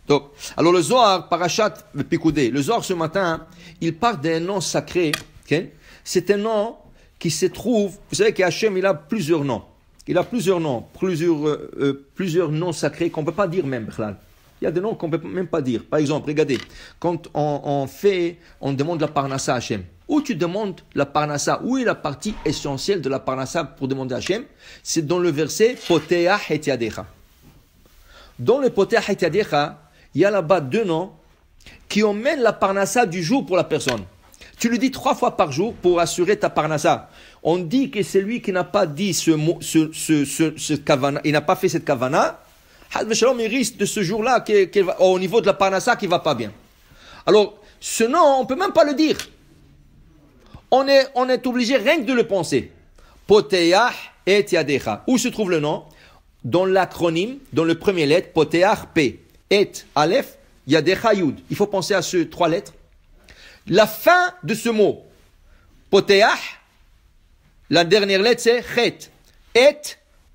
Donc, alors le Zohar, Parashat Pikoudé, le Zohar ce matin, il parle d'un nom sacré. Okay? C'est un nom qui se trouve, vous savez qu'Hachem, il a plusieurs noms. Il a plusieurs noms, plusieurs noms sacrés qu'on ne peut pas dire même. Il y a des noms qu'on ne peut même pas dire. Par exemple, regardez, quand on demande la parnassa à Hachem. Où tu demandes la parnassa, où est la partie essentielle de la parnassa pour demander à Hachem? C'est dans le verset Poteah et Yadecha. Dans le Poteah et Yadecha, il y a là-bas deux noms qui emmènent la parnassa du jour pour la personne. Tu le dis 3 fois par jour pour assurer ta parnassa. On dit que celui qui n'a pas dit ce mot, ce kavana, il n'a pas fait cette kavana, il risque de ce jour-là, au niveau de la parnassa, qui ne va pas bien. Alors, ce nom, on ne peut même pas le dire. On est obligé rien que de le penser. Poteah et Yadecha. Où se trouve le nom? Dans l'acronyme, dans le premier lettre, Poteah P. Et Aleph, Yadecha Yud. Il faut penser à ces 3 lettres. La fin de ce mot, Poteah, la dernière lettre c'est Chet. Et,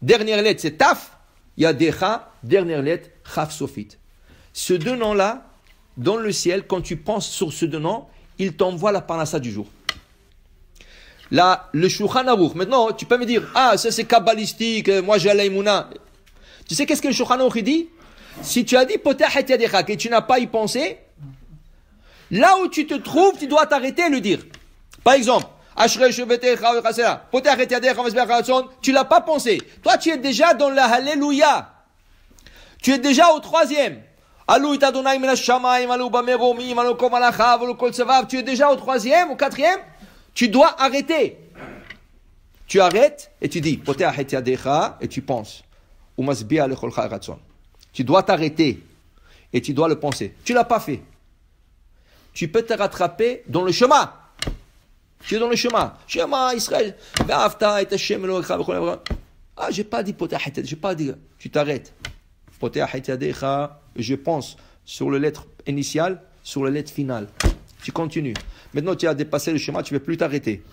dernière lettre c'est Taf. Yadecha, dernière lettre, Chaf Sofit. Ce deux noms-là, dans le ciel, quand tu penses sur ce deux noms, il t'envoie la parnassa du jour. Là, le Shulchan Aruch, maintenant, tu peux me dire, ça c'est kabbalistique, moi j'ai l'Aïmouna. Tu sais qu'est-ce que le Shulchan Aruch dit? Si tu as dit Poteah et Yadecha et tu n'as pas y pensé, là où tu te trouves, tu dois t'arrêter et le dire. Par exemple, tu l'as pas pensé. Toi, tu es déjà dans la Alléluia. Tu es déjà au 3e. Tu es déjà au 3e, au 4e. Tu dois arrêter. Tu arrêtes et tu dis et tu penses. Tu dois t'arrêter et tu dois le penser. Tu l'as pas fait. Tu peux te rattraper dans le chemin. Tu es dans le chemin. Shema Israël. J'ai pas dit Poteah et j'ai pas dit. Tu t'arrêtes. Poteah et Yadecha, je pense sur la lettre initiale, sur la lettre finale. Tu continues. Maintenant, tu as dépassé le chemin, tu ne veux plus t'arrêter.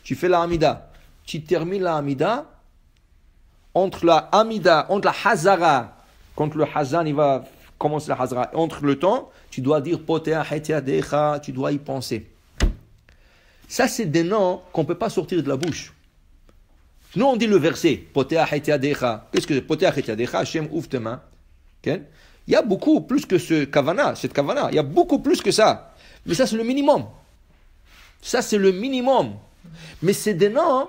Tu fais la Hamida. Tu termines la Hamida. Entre la Hazara, quand le Hazan, il va commencer la Hazara, entre le temps, tu dois dire Poteah et Yadecha, tu dois y penser. Ça, c'est des noms qu'on ne peut pas sortir de la bouche. Nous, on dit le verset, Poteah et Yadecha. Qu'est-ce que c'est? Poteah et Yadecha, Hashem ouvre tes mains. Okay? Il y a beaucoup plus que cette kavana. Il y a beaucoup plus que ça. Mais ça, c'est le minimum. Ça, c'est le minimum. Mais c'est des noms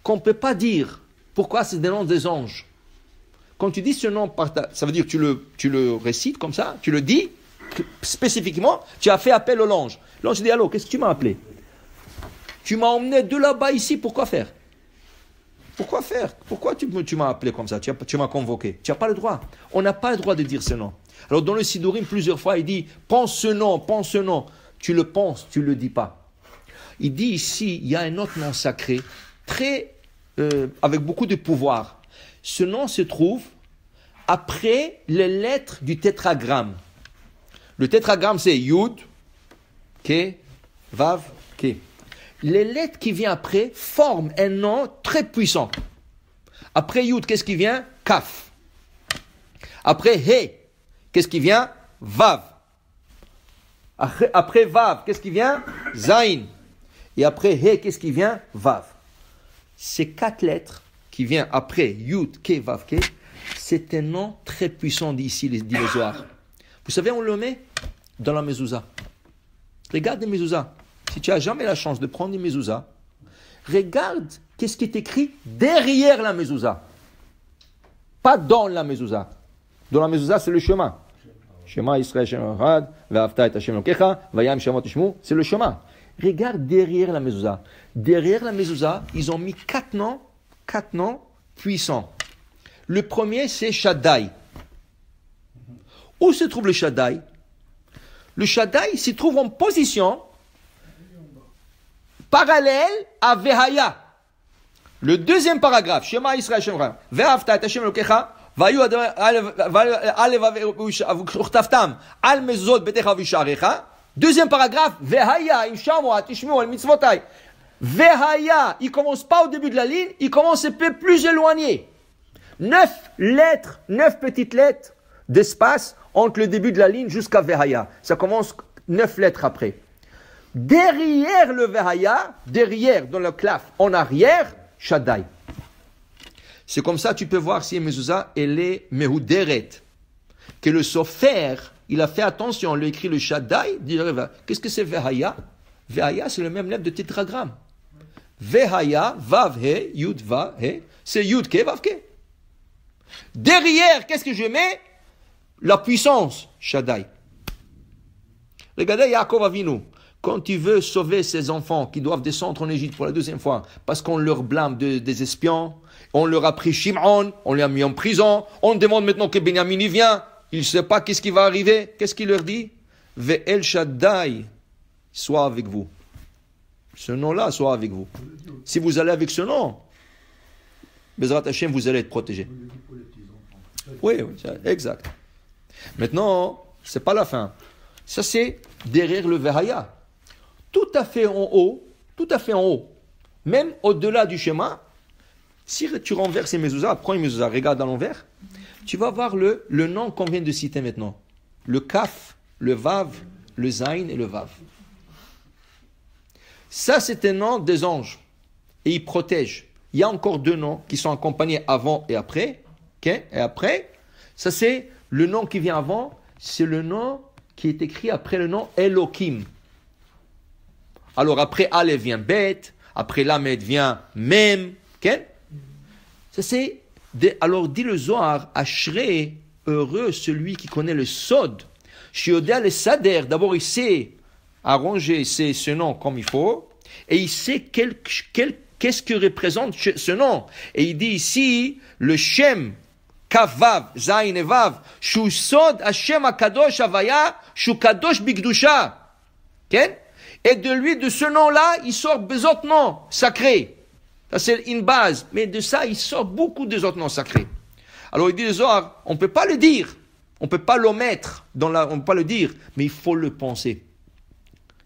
qu'on ne peut pas dire. Pourquoi? C'est des noms des anges. Quand tu dis ce nom, ça veut dire que tu le récites comme ça, tu le dis spécifiquement, tu as fait appel au l'ange. L'ange dit, allô, qu'est-ce que tu m'as appelé? Tu m'as emmené de là-bas ici, pourquoi faire? Pourquoi faire? Pourquoi tu m'as appelé comme ça? Tu m'as convoqué. Tu n'as pas le droit. On n'a pas le droit de dire ce nom. Alors dans le Sidourim, plusieurs fois, il dit, pense ce nom. Tu le penses, tu ne le dis pas. Il dit ici, il y a un autre nom sacré, avec beaucoup de pouvoir. Ce nom se trouve après les lettres du tétragramme. Le tétragramme, c'est Yud, Ke, Vav, Ke. Les lettres qui viennent après forment un nom très puissant. Après Yud, qu'est-ce qui vient? Kaf. Après He, qu'est-ce qui vient? Vav. Après Vav, qu'est-ce qui vient? Zain. Et après He, qu'est-ce qui vient? Vav. Ces 4 lettres qui viennent après Yud, Ke, Vav, Ke, c'est un nom très puissant d'ici, dit le Zohar. Vous savez, on le met dans la mezouza. Regarde les mezouza. Si tu n'as jamais la chance de prendre une mezouza, regarde qu'est-ce qui est écrit derrière la mezouza. Pas dans la mezouza. Dans la mezouza, c'est le chemin. Shema Israël, Shema Echad, Ve'afta et Hashem Elokecha, Vayam Shemot Tishmu, c'est le chemin. Regarde derrière la mezouza. Derrière la mezouza, ils ont mis 4 noms puissants. Le premier, c'est Shaddai. Où se trouve le Shaddai? Le Shaddai se trouve en position parallèle à Vehaya. Le deuxième paragraphe, Shema Israël, Shema Ve'afta et Hashem Elokecha, Vayu Alev Al Mezuzot Betecha Visharecha. Deuxième paragraphe, Vehaya im Shamu Atishmu al Mitzvotai. Vehaya, il commence pas au début de la ligne, il commence un peu plus éloigné. 9 lettres, 9 petites lettres d'espace entre le début de la ligne jusqu'à Vehaya. Ça commence 9 lettres après. Derrière le Vehaya, derrière, dans le claf, en arrière, Shaddai. C'est comme ça, tu peux voir si Mezouza, elle est Mehuderet. Que le Sofer, il a fait attention, il a écrit le Shaddai. Qu'est-ce que c'est Vehaya? Vehaya, c'est le même lettre de tétragramme. Vehaya, Vav, He, Yud, Va, He, c'est Yud, Ke, Vav, Ke. Derrière, qu'est-ce que je mets? La puissance, Shaddai. Regardez Yaakov Avinu. Quand il veut sauver ses enfants qui doivent descendre en Égypte pour la deuxième fois, parce qu'on leur blâme des espions, on leur a pris Shimon, on l'a mis en prison, on demande maintenant que Benjamin y vient, il ne sait pas qu'est-ce qui va arriver. Qu'est-ce qu'il leur dit? Ve'el Shaddai soit avec vous. Ce nom-là soit avec vous. Si vous allez avec ce nom, Bezrat Hashem, vous allez être protégé. Oui, exact. Maintenant, ce n'est pas la fin. Ça, c'est derrière le Vehaya. Tout à fait en haut, même au-delà du schéma, si tu renverses les mezouza, prends une mezouza, regarde à l'envers, tu vas voir le nom qu'on vient de citer maintenant. Le Kaf, le Vav, le Zain et le Vav. Ça, c'est un nom des anges. Et ils protègent. Il y a encore 2 noms qui sont accompagnés avant et après. Okay? Et après, ça c'est le nom qui vient avant, c'est le nom qui est écrit après le nom Elohim. Alors après Aleph vient Bet, après Lamed vient Mem. Okay? Ça c'est alors dit le Zohar, Ashrei, heureux celui qui connaît le Sod. Shiodea le Sader, d'abord il sait arranger ce nom comme il faut, et il sait qu'est-ce que représente ce nom. Et il dit ici, le Shem, Kaf Vav, Zain et Vav, Shu Sod Hashem HaKadosh Havaya, Shu Kadosh Bigdusha. Okay? Et de lui, de ce nom-là, il sort des autres noms sacrés. Ça, c'est une base. Mais de ça, il sort beaucoup des autres noms sacrés. Alors, il dit le Zohar, on ne peut pas le dire. On ne peut pas l'omettre. On ne peut pas le dire. Mais il faut le penser.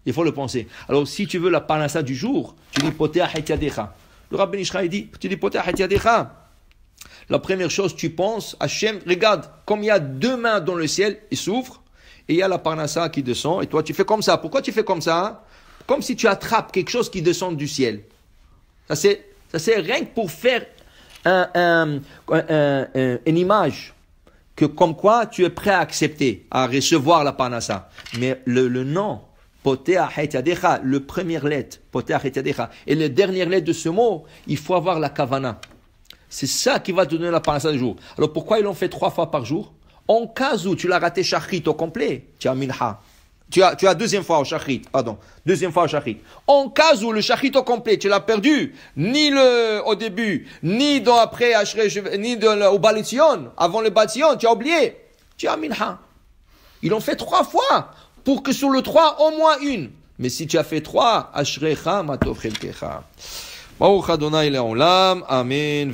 Il faut le penser. Alors, si tu veux la parnassa du jour, tu dis Poteach et Yadecha. Le Rabbi Ishraï dit, tu dis Poteach et Yadecha. La première chose, tu penses, Hachem, regarde, comme il y a 2 mains dans le ciel, il s'ouvre, et il y a la parnassa qui descend, et toi tu fais comme ça. Pourquoi tu fais comme ça? Comme si tu attrapes quelque chose qui descend du ciel. Ça c'est rien que pour faire une image, que comme quoi tu es prêt à accepter, à recevoir la parnassa. Mais le nom, Poteach et Yadecha, le première lettre, Poteach et Yadecha, et la dernière lettre de ce mot, il faut avoir la kavana. C'est ça qui va te donner la parnassa du jour. Alors pourquoi ils l'ont fait 3 fois par jour? En cas où tu l'as raté shachrit au complet, tu as minha. Tu as deuxième fois au shachrit, deuxième fois au shachrit. En cas où le shachrit au complet, tu l'as perdu, ni au début, ni après, ni au balition, avant le balition, tu as oublié, tu as minha. Ils l'ont fait 3 fois, pour que sur le 3, au moins une. Mais si tu as fait 3, ashrecha matov chelkecha. Baruch Adonai le'olam, amen.